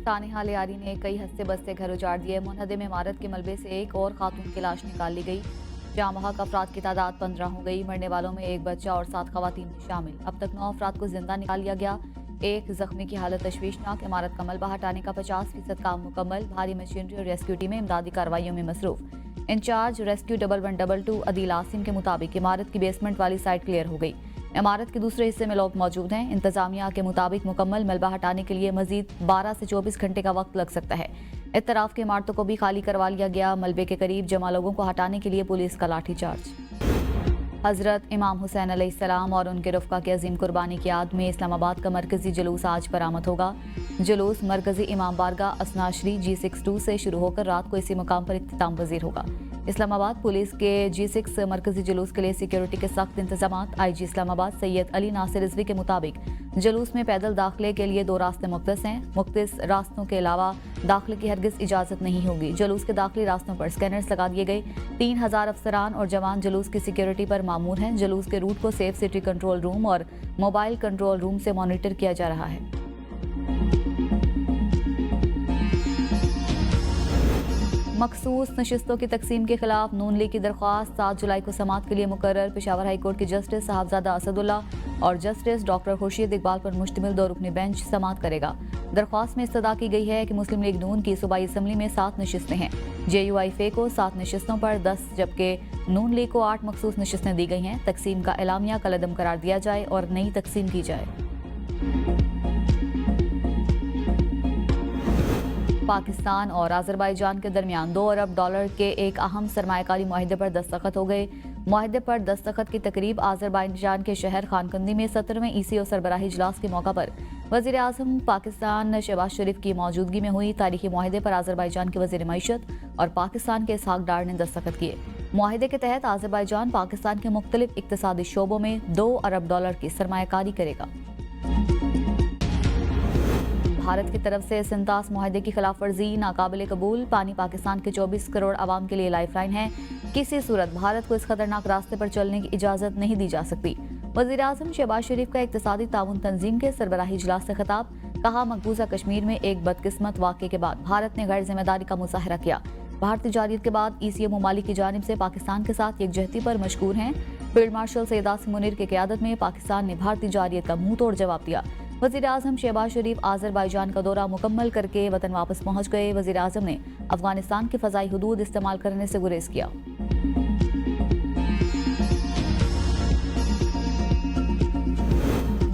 सानिहा लियारी ने कई हंसते बसते घर उजाड़ दिए। मुनहदम इमारत के मलबे से एक और खातून की लाश निकाल ली गई। जहां वहां अफराद की तादाद 15 हो गई। मरने वालों में एक बच्चा और 7 खवातीन भी शामिल। अब तक 9 अफराद को जिंदा निकाल लिया गया। एक जख्मी की हालत तशवीशनाक। इमारत का मलबा हटाने का 50% काम मुकम्मल। भारी मशीनरी और रेस्क्यू टीमें इमदादी कार्रवाइयों में मसरूफ। इंचार्ज रेस्क्यू 1122 अदील आसिम के मुताबिक इमारत की बेसमेंट वाली साइड क्लियर हो गई। इमारत के दूसरे हिस्से में लोग मौजूद हैं। इंतजामिया के मुताबिक मुकम्मल मलबा हटाने के लिए मजीद 12 से 24 घंटे का वक्त लग सकता है। इत्तराफ की इमारतों को भी खाली करवा लिया गया। मलबे के करीब जमा लोगों को हटाने के लिए पुलिस का लाठीचार्ज। हजरत इमाम हुसैन अलैहिस्सलाम और उनके रफ़्क़ा की अजीम कुर्बानी की याद में इस्लामाबाद का मरकजी जुलूस आज बरामद होगा। जुलूस मरकजी इमाम बारगाह असनाशरी G62 से शुरू होकर रात को इसी मुकाम पर इख्तिताम पजीर होगा। इस्लामाबाद पुलिस के G6 मरकजी जुलूस के लिए सिक्योरिटी के सख्त इंतजाम। IG इस्लामाबाद सैयद अली नासिर रिजवी के मुताबिक जुलूस में पैदल दाखिले के लिए 2 रास्ते मुख्तस हैं। मुख्तस रास्तों के अलावा दाखिले की हरगिज इजाजत नहीं होगी। जुलूस के दाखिली रास्तों पर स्कैनर्स लगा दिए गए। 3000 अफसरान और जवान जुलूस की सिक्योरिटी पर मामूर हैं। जुलूस के रूट को सेफ सिटी कंट्रोल रूम और मोबाइल कंट्रोल रूम से मॉनिटर किया जा रहा है। मखसूस नशिस्तों की तकसीम के खिलाफ नून लीग की दरख्वास्त 7 जुलाई को समाअत के लिए मुकर्रर। पेशावर हाई कोर्ट की जस्टिस साहबजादा असदुल्ला और जस्टिस डॉक्टर खुर्शीद इकबाल पर मुश्तमिल 2 रुकनी बेंच समाअत करेगा। दरख्वास्त में इस्तदा की गई है कि मुस्लिम लीग नून की सूबाई असम्बली में 7 नशिस्तें हैं। JUIFA को 7 नशिस्तों पर 10 जबकि नून लीग को 8 मखसूस नशिस्तें दी गई हैं। तकसीम का एलामिया कलअदम करार दिया जाए और नई तकसीम की जाए। पाकिस्तान और अजरबैजान के दरमियान $2 अरब के एक अहम सरमायाकारी मुआहिदे पर दस्तखत हो गए। मुआहिदे पर दस्तखत की तकरीब अजरबैजान के शहर खानकंदी में 17वें ECO सरबराही इजलास के मौका पर वज़ीर आज़म पाकिस्तान शहबाज शरीफ की मौजूदगी में हुई। तारीखी मुआहिदे पर अजरबैजान के वज़ीर मईशत और पाकिस्तान के इसहाक डार ने दस्तखत किए। मुआहिदे के तहत अजरबैजान पाकिस्तान के मुख्तलिफ इक्तिसादी शोबों में $2 अरब की सरमायाकारी करेगा। भारत की तरफ से सिंतास मुआहिदे की खिलाफ वर्जी नाकाबिले कबूल। पानी पाकिस्तान के 24 करोड़ आवाम के लिए लाइफलाइन है। किसी सूरत भारत को इस खतरनाक रास्ते पर चलने की इजाजत नहीं दी जा सकती। वज़ीर आज़म शहबाज शरीफ का इक्तिसादी ताउन तंजीम के सरबराही इजलास से खिताब। कहा, मकबूजा कश्मीर में एक बदकिस्मत वाक़े के बाद भारत ने गैर जिम्मेदारी का मुजाहरा किया। भारतीय जारियत के बाद ECO ममालिक की जानिब से पाकिस्तान के साथ यकजहती पर मशकूर हैं। फील्ड मार्शल सैयद आसिम मुनीर की क़यादत में पाकिस्तान ने भारतीय जारियत का मुंह तोड़ जवाब दिया। वज़ीर आज़म शहबाज शरीफ अजरबैजान का दौरा मुकम्मल करके वतन वापस पहुंच गए। वज़ीर आज़म ने अफगानिस्तान की फ़ज़ाई हुदूद इस्तेमाल करने से गुरेज किया।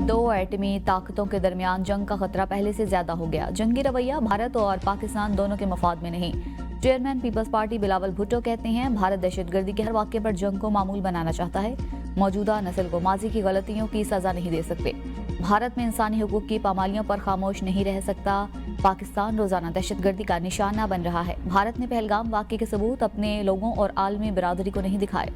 दो एटमी ताकतों के दरमियान जंग का खतरा पहले से ज्यादा हो गया। जंगी रवैया भारत और पाकिस्तान दोनों के मफाद में नहीं। Chairman Peoples Party Bilawal Bhutto कहते हैं, भारत दहशतगर्दी के हर वाक़े पर जंग को मामूल बनाना चाहता है। मौजूदा नस्ल को माजी की गलतियों की सजा नहीं दे सकते। भारत में इंसानी हुकूक की पामालियों पर खामोश नहीं रह सकता। पाकिस्तान रोजाना दहशतगर्दी का निशाना बन रहा है। भारत ने पहलगाम वाक़े के सबूत अपने लोगों और आलमी बिरादरी को नहीं दिखाए।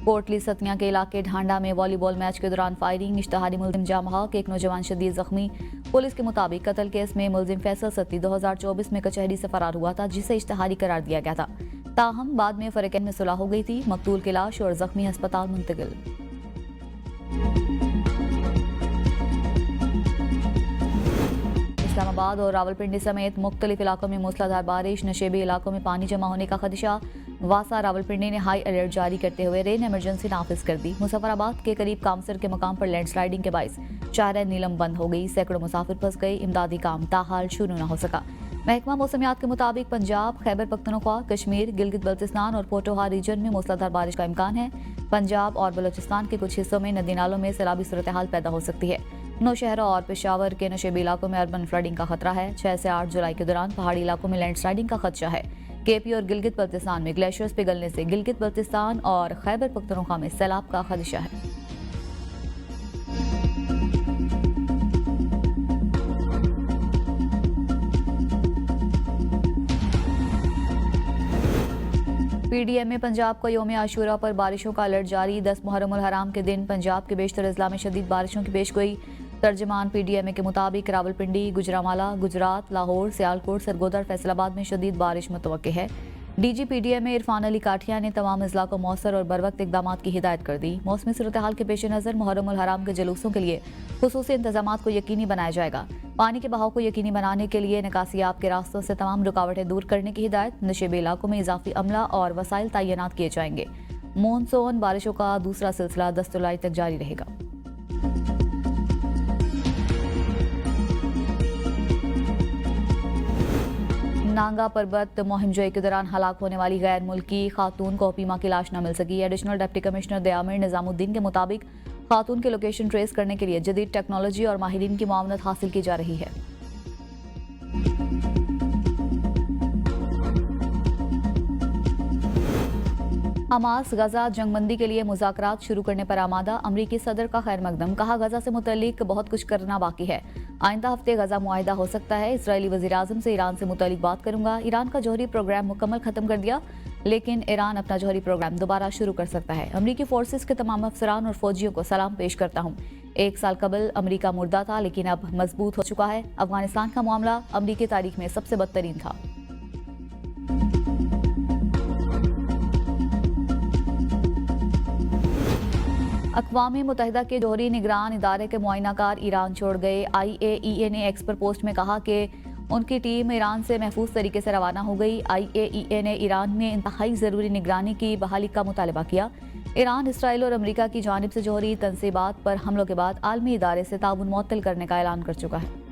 कोटली सतिया के इलाके ढांडा में वॉलीबॉल मैच के दौरान फायरिंग। इश्तहारी मुलजिम जामा के एक नौजवान शदीद जख्मी। पुलिस के मुताबिक कत्ल केस में मुलजिम फैसल सत्ती 2024 में कचहरी से फरार हुआ था, जिसे इश्तहारी करार दिया गया था। ताहम बाद में फरीकैन में सुलह हो गई थी। मकतूल की लाश और जख्मी अस्पताल मुंतकिल। इस्लामाबाद और रावलपिंडी समेत मुख्तलिफ इलाकों में मूसलाधार बारिश। नशेबी इलाकों में पानी जमा होने का खदशा। वासा रावलपिंडी ने हाई अलर्ट जारी करते हुए रेन इमरजेंसी नाफिज कर दी। मुजफ्फराबाद के करीब कामसर के मकाम पर लैंडस्लाइडिंग के बाइस शाहराह नीलम बंद हो गई। सैकड़ों मुसाफिर फंस गए। इमदादी काम ताहाल शुरू न हो सका। महकमा मौसमियात के मुताबिक पंजाब, खैबर पख्तूनख्वा, कश्मीर, गिलगित बल्तिस्तान और पोटोहार रीजन में मूसलाधार बारिश का इम्कान है। पंजाब और बलोचिस्तान के कुछ हिस्सों में नदी नालों में सैलाबी सूरत हाल पैदा हो सकती है। नौशहरा और पेशावर के नशेबी इलाकों में अर्बन फ्लडिंग का खतरा है। 6 से 8 जुलाई के दौरान पहाड़ी इलाकों में लैंडस्लाइडिंग का खदशा है। KP और गिलगित बल्तिस्तान में ग्लेशियर्स पिघलने से गिलगित बल्तिस्तान और खैबर पख्तूनख्वा में सैलाब का खदशा है। PDM में पंजाब का यौम आशूरा पर बारिशों का अलर्ट जारी। 10 मुहर्रम उल हराम के दिन पंजाब के बेशतर अजला में शदीद बारिशों की पेशगोई। तर्जमान PDM के मुताबिक रावलपिंडी, गुजरांवाला, गुजरात, लाहौर, सियालकोट, सरगोदा और फैसलाबाद में शदीद बारिश मुतवक्के है। DGPDA में इरफान अली काठिया ने तमाम अजला को मौसर और बरवक्त इकदाम की हिदायत कर दी। मौसमी सूरत हाल के पेश नज़र मुहर्रम उल हराम के जुलूसों के लिए खुसूसी इंतजाम को यकीनी बनाया जाएगा। पानी के बहाव को यकीनी बनाने के लिए निकासियाब के रास्तों से तमाम रुकावटें दूर करने की हिदायत। नशेबी इलाकों में इजाफी अमला और वसाइल तैनात किए जाएंगे। मानसून बारिशों का दूसरा सिलसिला 10 जुलाई तक जारी रहेगा। नांगा पर्वत मुहिम के दौरान हलाक होने वाली गैर मुल्की खातून कोहिमा की लाश न मिल सकी। Additional deputy commissioner Diamer Nizamuddin के मुताबिक खातून के लोकेशन ट्रेस करने के लिए जदीद टेक्नोलॉजी और माहिरीन की मुआवनत हासिल की जा रही है। हमास गजा जंगबंदी के लिए मुज़ाकरात शुरू करने पर आमादा। अमरीकी सदर का खैर मकदम, कहा गजा से मुतल्लिक बहुत कुछ करना बाकी है। आइंदा हफ्ते गजा मुआहिदा हो सकता है। इजरायली वज़ीर आज़म से ईरान से मुतल्लिक बात करूंगा। ईरान का जौहरी प्रोग्राम मुकम्मल खत्म कर दिया, लेकिन ईरान अपना जौहरी प्रोग्राम दोबारा शुरू कर सकता है। अमरीकी फोर्सेस के तमाम अफसरान और फौजियों को सलाम पेश करता हूँ। 1 साल कबल अमरीका मुर्दा था, लेकिन अब मजबूत हो चुका है। अफगानिस्तान का मामला अमरीकी तारीख में सबसे बदतरीन था। अक़वाम मुत्तहिदा के जौहरी निगरान इदारे के मुआयनाकार ईरान छोड़ गए। IAEA ने एक्स पर पोस्ट में कहा कि उनकी टीम ईरान से महफूज तरीके से रवाना हो गई। IAEA ने ईरान में इंतहाई ज़रूरी निगरानी की बहाली का मुतालबा किया। ईरान, इसराइल और अमरीका की जानिब से जौहरी तनसीबात पर हमलों के बाद आलमी इदारे से ताउन मुअत्तल करने का ऐलान कर चुका है।